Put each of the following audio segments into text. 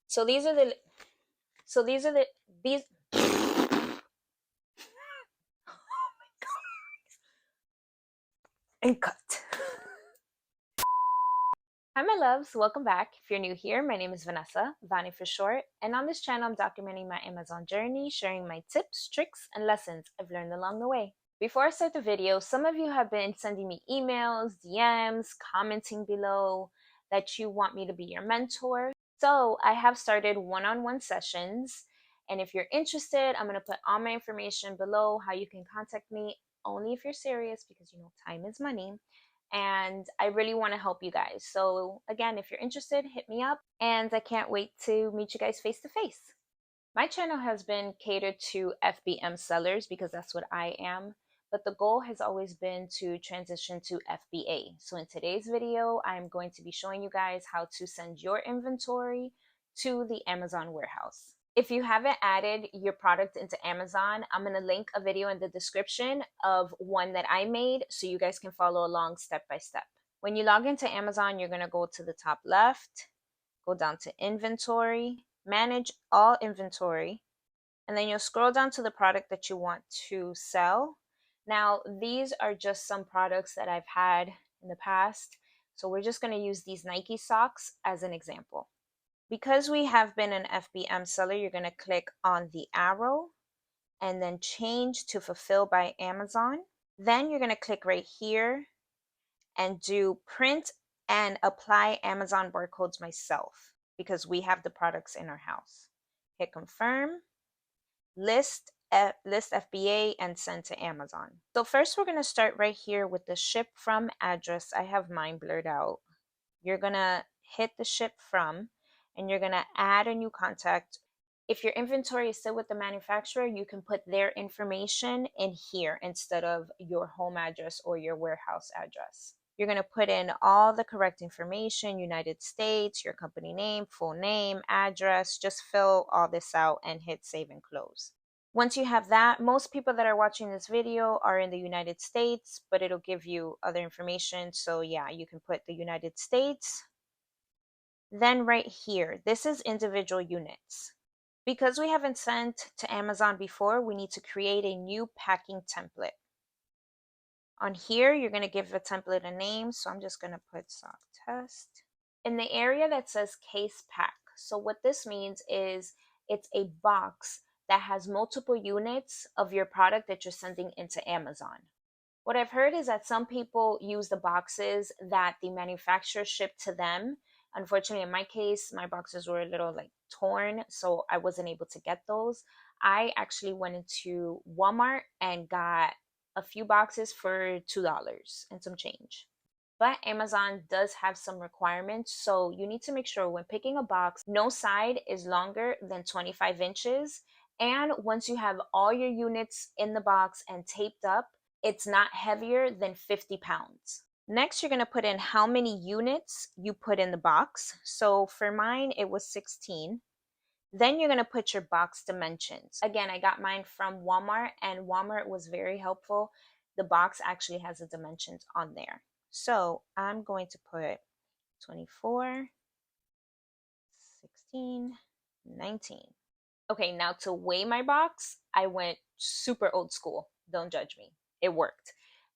So these are the so these are the these and cut. Hi, my loves. Welcome back. If you're new here, my name is Vanessa, Vani for short, and on this channel, I'm documenting my Amazon journey, sharing my tips, tricks, and lessons I've learned along the way. Before I start the video, some of you have been sending me emails, DMs, commenting below that you want me to be your mentor. So I have started one-on-one sessions, and if you're interested, I'm going to put all my information below how you can contact me only if you're serious because you know time is money and I really want to help you guys. So again, if you're interested, hit me up and I can't wait to meet you guys face to face. My channel has been catered to FBM sellers because that's what I am, but the goal has always been to transition to FBA. So in today's video, I'm going to be showing you guys how to send your inventory to the Amazon warehouse. If you haven't added your product into Amazon, I'm going to link a video in the description of one that I made so you guys can follow along step by step. When you log into Amazon, you're going to go to the top left, go down to inventory, manage all inventory, and then you'll scroll down to the product that you want to sell. Now, these are just some products that I've had in the past. So we're just going to use these Nike socks as an example. Because we have been an FBM seller, you're going to click on the arrow and then change to fulfill by Amazon. Then you're going to click right here and do print and apply Amazon barcodes myself because we have the products in our house. Hit confirm, list FBA and send to Amazon. So first we're going to start right here with the ship from address. I have mine blurred out. You're going to hit the ship from and you're going to add a new contact. If your inventory is still with the manufacturer, you can put their information in here instead of your home address or your warehouse address. You're going to put in all the correct information, United States, your company name, full name, address. Just fill all this out and hit save and close. Once you have that, most people that are watching this video are in the United States, but it'll give you other information. So yeah, you can put the United States. Then right here, this is individual units. Because we haven't sent to Amazon before, we need to create a new packing template. On here, you're going to give the template a name. So I'm just going to put sock test. In the area that says case pack. So what this means is it's a box that has multiple units of your product that you're sending into Amazon. What I've heard is that some people use the boxes that the manufacturer shipped to them. Unfortunately, in my case, my boxes were a little like torn, so I wasn't able to get those. I actually went into Walmart and got a few boxes for $2 and some change. But Amazon does have some requirements, so you need to make sure when picking a box, no side is longer than 25 inches. And once you have all your units in the box and taped up, it's not heavier than 50 pounds. Next, you're going to put in how many units you put in the box. So for mine, it was 16. Then you're going to put your box dimensions. Again, I got mine from Walmart and Walmart was very helpful. The box actually has the dimensions on there. So I'm going to put 24, 16, 19. Okay, now to weigh my box, I went super old school. Don't judge me. It worked.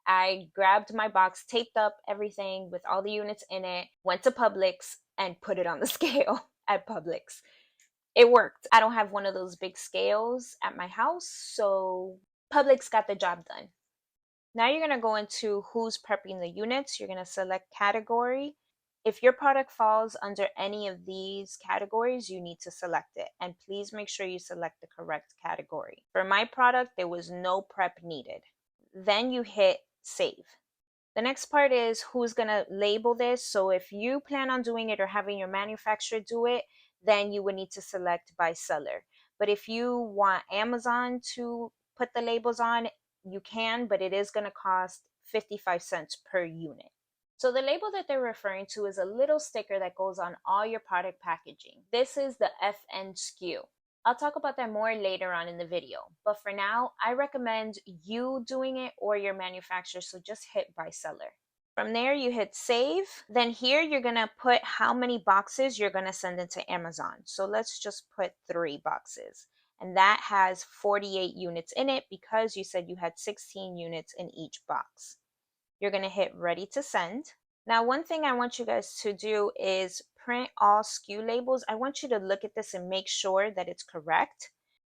I grabbed my box, taped up everything with all the units in it, went to Publix and put it on the scale at Publix. It worked. I don't have one of those big scales at my house, so Publix got the job done. Now you're going to go into who's prepping the units. You're going to select category. If your product falls under any of these categories, you need to select it. And please make sure you select the correct category. For my product, there was no prep needed. Then you hit save. The next part is who's going to label this. So if you plan on doing it or having your manufacturer do it, then you would need to select by seller. But if you want Amazon to put the labels on, you can, but it is going to cost 55 cents per unit. So the label that they're referring to is a little sticker that goes on all your product packaging. This is the FN SKU. I'll talk about that more later on in the video, but for now, I recommend you doing it or your manufacturer, so just hit by seller. From there, you hit save. Then here, you're gonna put how many boxes you're gonna send into Amazon. So let's just put 3 boxes. And that has 48 units in it because you said you had 16 units in each box. You're gonna hit ready to send. Now, one thing I want you guys to do is print all SKU labels. I want you to look at this and make sure that it's correct.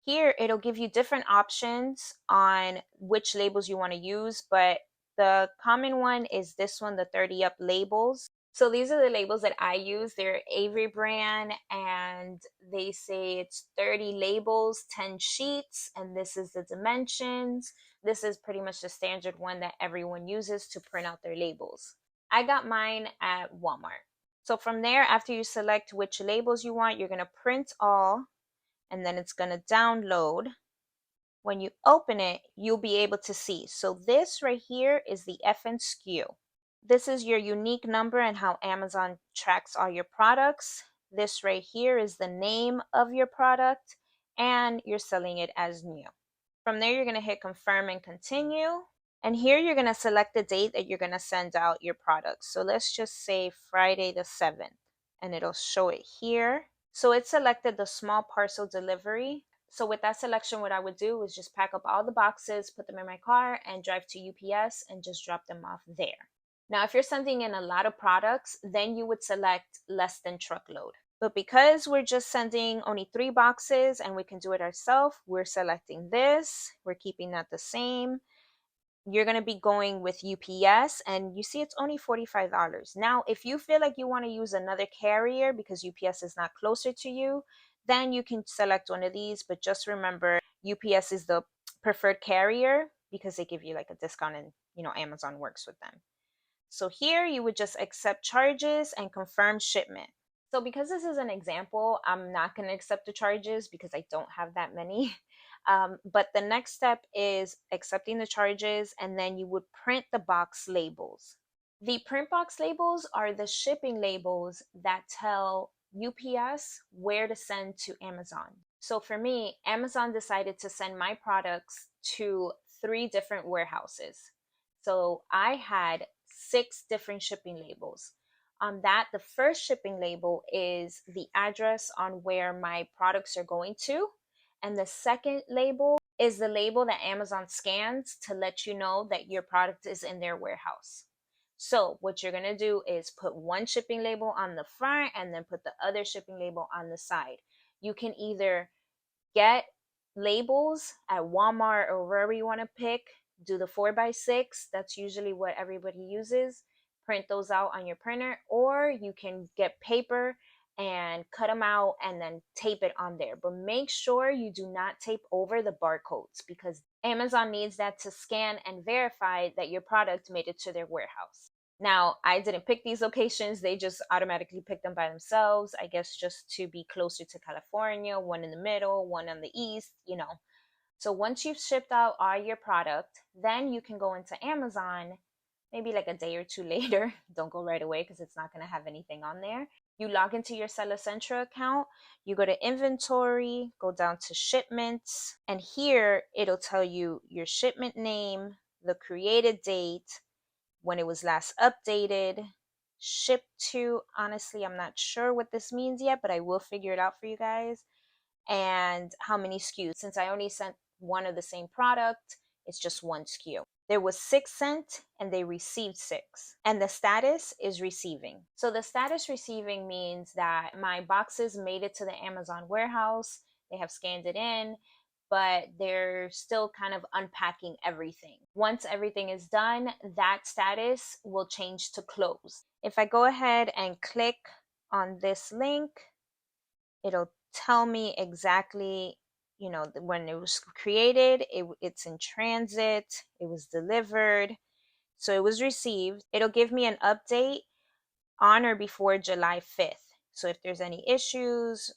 Here, it'll give you different options on which labels you want to use, but the common one is this one, the 30 Up labels. So these are the labels that I use. They're Avery brand, and they say it's 30 labels, 10 sheets, and this is the dimensions. This is pretty much the standard one that everyone uses to print out their labels. I got mine at Walmart. So from there, after you select which labels you want, you're going to print all, and then it's going to download. When you open it, you'll be able to see. So this right here is the FN SKU. This is your unique number and how Amazon tracks all your products. This right here is the name of your product, and you're selling it as new. From there, you're going to hit confirm and continue. And here you're going to select the date that you're going to send out your products. So let's just say Friday the 7th, and it'll show it here. So it selected the small parcel delivery. So with that selection, what I would do is just pack up all the boxes, put them in my car, and drive to UPS and just drop them off there. Now, if you're sending in a lot of products, then you would select less than truckload. But because we're just sending only 3 boxes and we can do it ourselves, we're selecting this. We're keeping that the same. You're going to be going with UPS, and you see it's only $45. Now, if you feel like you want to use another carrier because UPS is not closer to you, then you can select one of these. But just remember, UPS is the preferred carrier because they give you like a discount, and Amazon works with them. So here you would just accept charges and confirm shipment. So because this is an example, I'm not going to accept the charges because I don't have that many. But the next step is accepting the charges, and then you would print the box labels. The print box labels are the shipping labels that tell UPS where to send to Amazon. So for me, Amazon decided to send my products to 3 different warehouses. So I had 6 different shipping labels. On that, the first shipping label is the address on where my products are going to. And the second label is the label that Amazon scans to let you know that your product is in their warehouse. So what you're going to do is put one shipping label on the front and then put the other shipping label on the side. You can either get labels at Walmart or wherever you want to pick, do the 4x6. That's usually what everybody uses. Print those out on your printer, or you can get paper and cut them out and then tape it on there. But make sure you do not tape over the barcodes because Amazon needs that to scan and verify that your product made it to their warehouse. Now, I didn't pick these locations. They just automatically picked them by themselves, I guess just to be closer to California, one in the middle, one on the east. So once you've shipped out all your product, then you can go into Amazon maybe like a day or 2 later. Don't go right away because it's not going to have anything on there. You log into your Seller Central account, you go to inventory, go down to shipments, and here it'll tell you your shipment name, the created date, when it was last updated, shipped to. Honestly, I'm not sure what this means yet, but I will figure it out for you guys. And how many SKUs. Since I only sent one of the same product, it's just 1 SKU. There was 6 sent and they received 6. And the status is receiving. So the status receiving means that my boxes made it to the Amazon warehouse. They have scanned it in, but they're still kind of unpacking everything. Once everything is done, that status will change to close. If I go ahead and click on this link, it'll tell me exactly, when it was created, it's in transit, it was delivered, so it was received. It'll give me an update on or before July 5th. So if there's any issues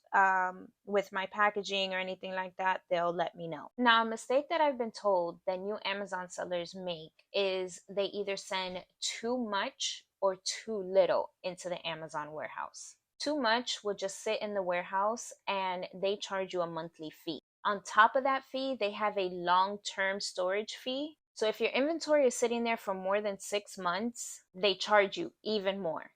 with my packaging or anything like that, they'll let me know. Now, a mistake that I've been told that new Amazon sellers make is they either send too much or too little into the Amazon warehouse. Too much will just sit in the warehouse and they charge you a monthly fee. On top of that fee, they have a long-term storage fee. So if your inventory is sitting there for more than 6 months, they charge you even more.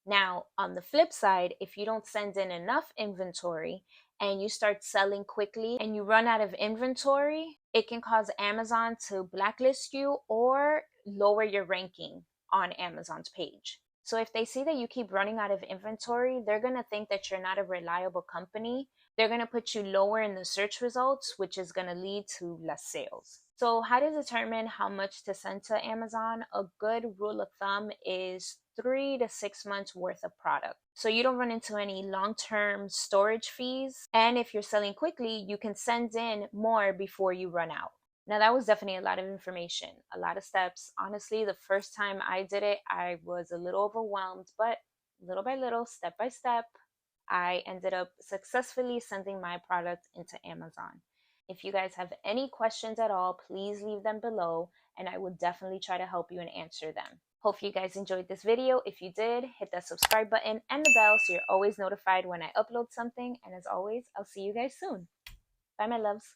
Now, on the flip side, if you don't send in enough inventory and you start selling quickly and you run out of inventory, it can cause Amazon to blacklist you or lower your ranking on Amazon's page. So if they see that you keep running out of inventory, they're going to think that you're not a reliable company. They're going to put you lower in the search results, which is going to lead to less sales. So how to determine how much to send to Amazon? A good rule of thumb is 3 to 6 months worth of product. So you don't run into any long-term storage fees. And if you're selling quickly, you can send in more before you run out. Now, that was definitely a lot of information, a lot of steps. Honestly, the first time I did it, I was a little overwhelmed, but little by little, step by step, I ended up successfully sending my product into Amazon. If you guys have any questions at all, please leave them below and I will definitely try to help you and answer them. Hope you guys enjoyed this video. If you did, hit that subscribe button and the bell so you're always notified when I upload something. And as always, I'll see you guys soon. Bye, my loves.